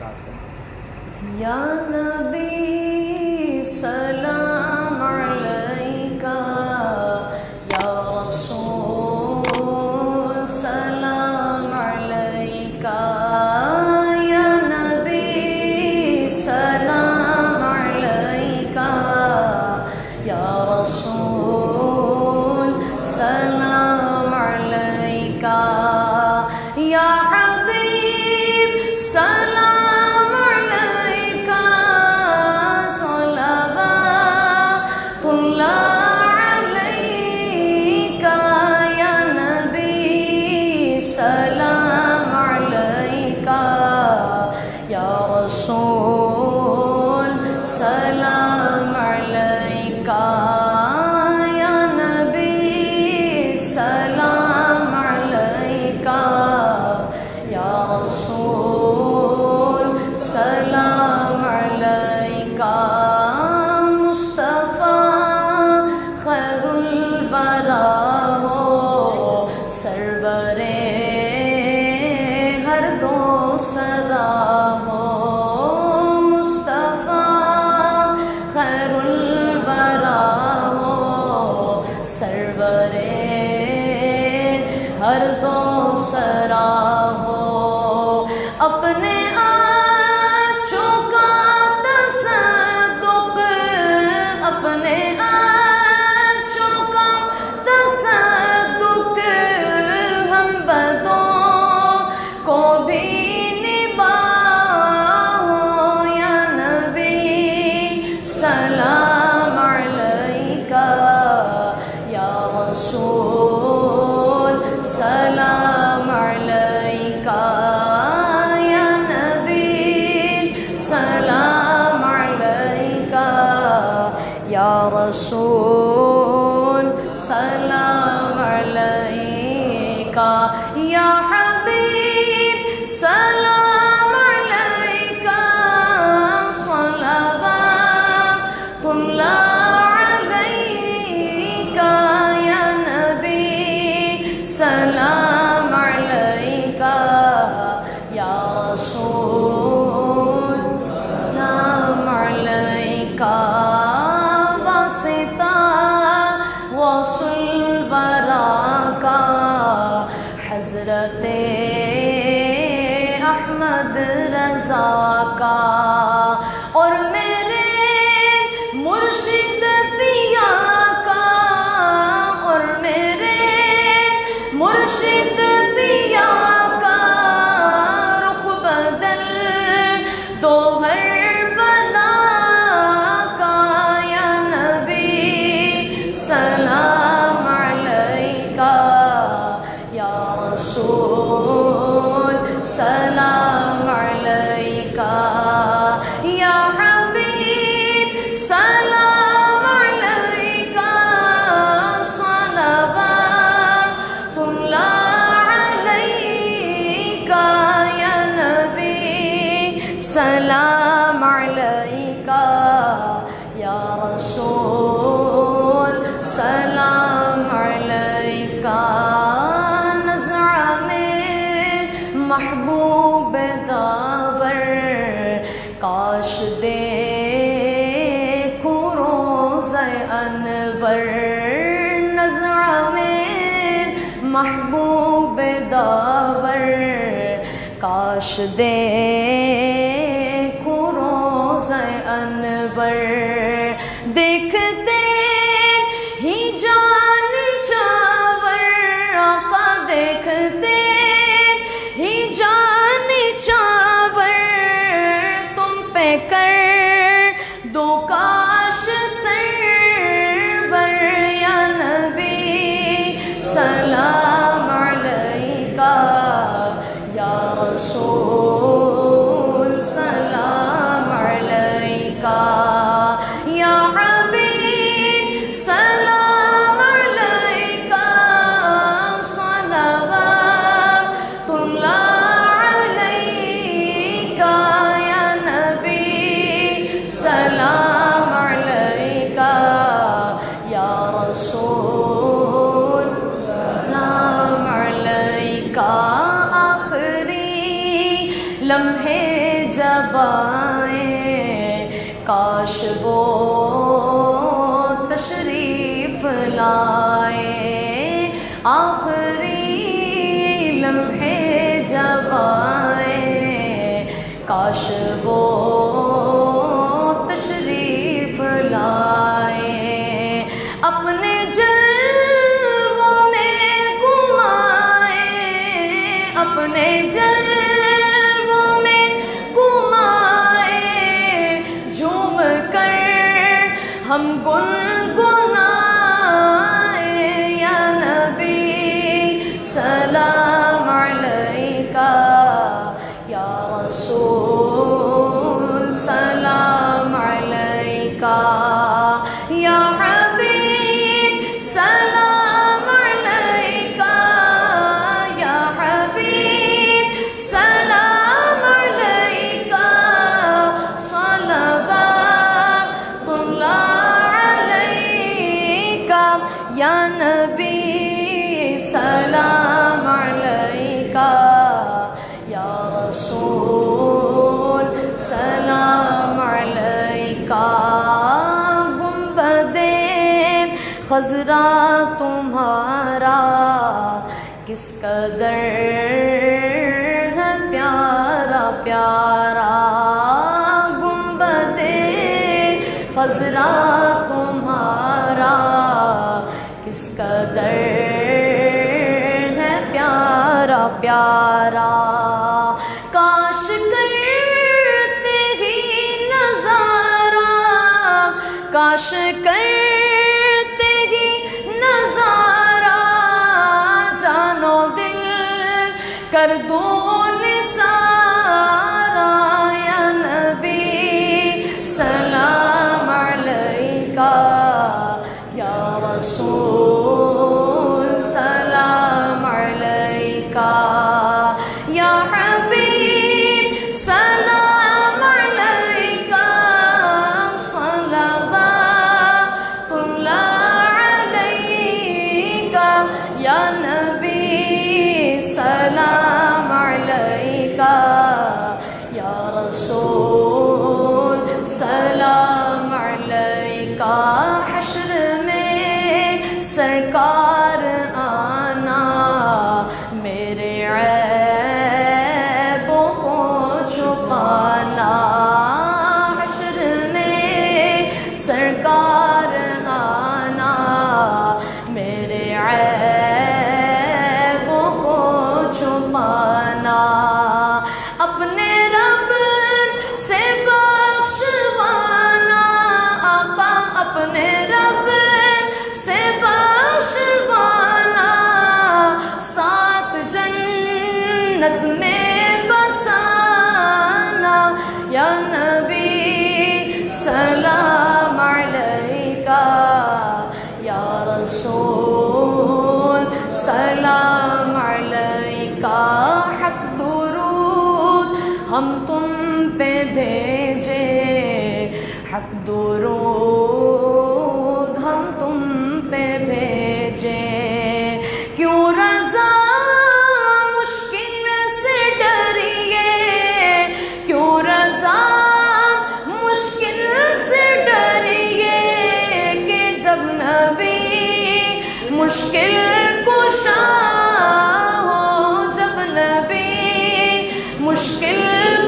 Start کریں۔ یا نبی سلام علیکہ، یا رسول سلام علیکہ، یا نبی سلام علیکہ، یا رسول سلام علیکہ، یا حبیب سلام علیکہ، صلوات اللہ علیکہ، یا نبی سلام علیکہ، یا رسول سلام علیکہ، یا نبی سلام علیکہ، یا رسول سلام علیکہ، مصطفیٰ خیر الورا ہو، سرور ہر دو صدا ہو، مصطفیٰ خیر الورا ہو، سرور ہر دو سرا ہو، اپنے آنچوں کا تصدق، اپنے آنچوں کا تصدق، ہم بدوں کو بھی نباہو، یا نبی سلام علیکہ، یا رسول سلام علیکہ، یا نبی سلام علیکہ، یا رسول سلام علیکہ، یا حبیب سلام علیکہ، صلوات اللہ علیکہ، یا نبی سلام علیکہ، یا رسول سلام علیکہ، واسطہ وصل الورا کا، حضرت احمد رضا کا، اور میرے مرشد پیا کا، اور میرے مرشد پیا کا، رخ بدل دو ہر بدا کا، یا نبی سلام علیکہ، یا رسول سلام علیکہ، یا حبیب سلام علیکہ، صلوات اللہ علیکہ، یا نبی سلام علیکہ، یا رسول سلام علیکہ، نظر میں محبوب داور، کاش دیکھوں روز انور، نظر میں محبوب داور، کاش دیکھوں روز انور، دیکھتے ہی جان چاور، آقا دیکھتے ہی جان چاور، تم پہ کر دو کاش سرور، یا نبی سلام علیکہ، یا رسول سلام علیکہ، یا حبیب سلام علیکہ، صلوات اللہ علیکہ، یا نبی سلام علیکہ، یا رسول سلام علیکہ، آخری لمحے جب آئیں کاش وہ تشریف لائیں، آخری لمحے جب آئیں کاش وہ تشریف لائیں، اپنے جلووں میں گھمائیں، اپنے جلووں میں گھمائیں، جھوم کر ہم گنگنائیں، یا نبی سلام علیکہ، یا رسول سلام علیکہ، یا حبیب سلام علیکہ، یا حبیب سلام علیکہ، صلوات اللہ علیکہ، یا نبی سلام علیکہ، یا رسول سلام علیکہ، گنبدِ خضرا تمہارا کس قدر ہے پیارا پیارا، گنبدِ خضرا تمہارا کس قدر ہے پیارا پیارا، کاش کرتے ہی نظارہ، کاش کرتے ہی نظارہ، جانو دل کر دوں نثارہ، یا نبی سلام علیکہ، یا رسول سلام علیکہ، یا حبیب سلام علیکہ، صلوات اللہ علیکہ، یا نبی سلام علیکہ، یا رسول سلام علیکہ، حشر میں سرکار آنا، میرے عیبوں کو چھپانا، حشر میں سرکار آنا، میرے عیبوں کو چھپانا، اپنے رب سے بخشوانا، آقا اپنے رب سے بخشوانا، ساتھ جنت میں بسانا، یا نبی سلام علیکہ، یا رسول سلام علیکہ، حق درود ہم تم پہ بھیجے، حق درود ہم تم پہ بھیجے، کیوں رضا مشکل سے ڈریے، کیوں رضا مشکل سے ڈریے، کہ جب نبی مشکل کشا ہو، جب نبی مشکل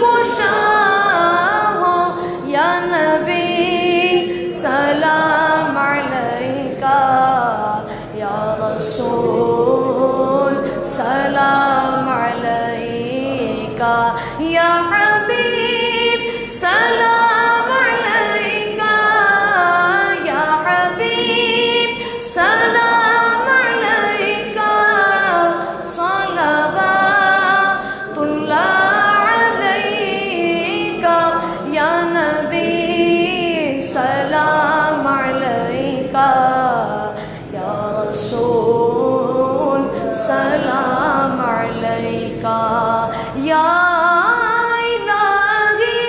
کشا ہو، یا نبی سلام علیکہ، یا رسول سلام علیکہ، یا حبیب سلام علیکہ، یا حبیب سلام علیکہ، صلوات اللہ علیکہ، یا نبی سلام علیکہ، یا رسول سلام علیکہ، یا الہی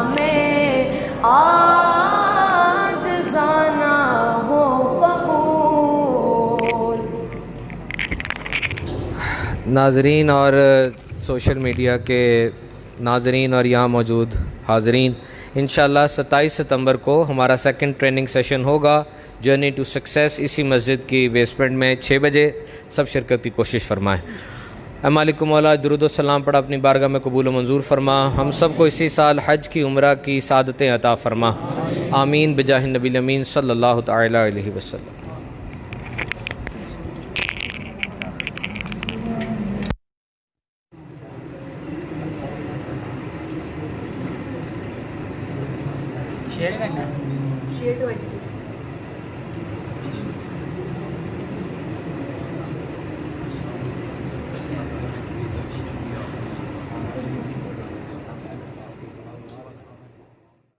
میں آج جانا ہو قبول. ناظرین اور سوشل میڈیا کے ناظرین اور یہاں موجود حاضرین، انشاءاللہ 27 ستمبر کو ہمارا سیکنڈ ٹریننگ سیشن ہوگا جرنی ٹو سکسیس، اسی مسجد کی بیسمنٹ میں 6 بجے. سب شرکت کی کوشش فرمائیں. اے مالک مولا، درود و سلام پڑھا اپنی بارگاہ میں قبول و منظور فرما. ہم سب کو اسی سال حج کی عمرہ کی سعادتیں عطا فرما. آمین بجاہ النبی الامین صلی اللہ تعالی علیہ وسلم. شیئر کرنا